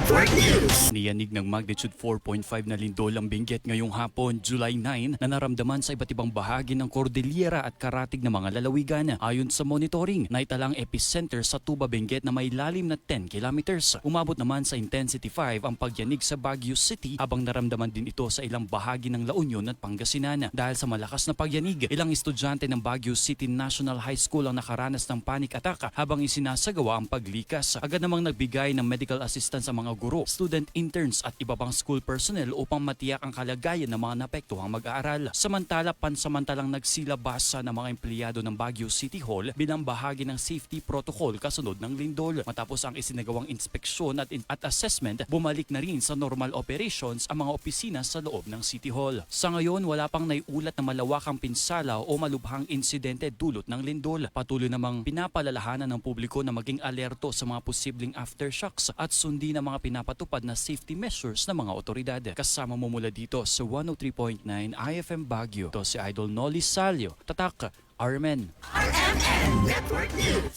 Network News. Niyanig ng magnitude 4.5 na lindol ang Benguet ngayong hapon, July 9, na naramdaman sa iba't ibang bahagi ng Cordillera at karatig ng mga lalawigan. Ayon sa monitoring, naitalang epicenter sa Tuba, Benguet na may lalim na 10 kilometers. Umabot naman sa intensity 5 ang pagyanig sa Baguio City habang naramdaman din ito sa ilang bahagi ng La Union at Pangasinan. Dahil sa malakas na pagyanig, ilang estudyante ng Baguio City National High School ang nakaranas ng panic attack habang isinasagawa ang paglikas. Agad namang nagbigay ng medical assistance sa mga guro, student interns at iba pang school personnel upang matiyak ang kalagayan ng mga naapektuhang mag-aaral. Samantala, pansamantalang nagsilabasa ng mga empleyado ng Baguio City Hall bilang bahagi ng safety protocol kasunod ng lindol. Matapos ang isinagawang inspeksyon at assessment, bumalik na rin sa normal operations ang mga opisina sa loob ng City Hall. Sa ngayon, wala pang naiulat na malawakang pinsala o malubhang insidente dulot ng lindol. Patuloy namang pinapalalahanan ng publiko na maging alerto sa mga posibleng aftershocks at sundin ang mga pinapatupad na safety measures ng mga otoridad. Kasama mo mula dito sa 103.9 IFM Baguio. Ito si Idol Nolly Salio. Tatak, RMN. RMN Network News.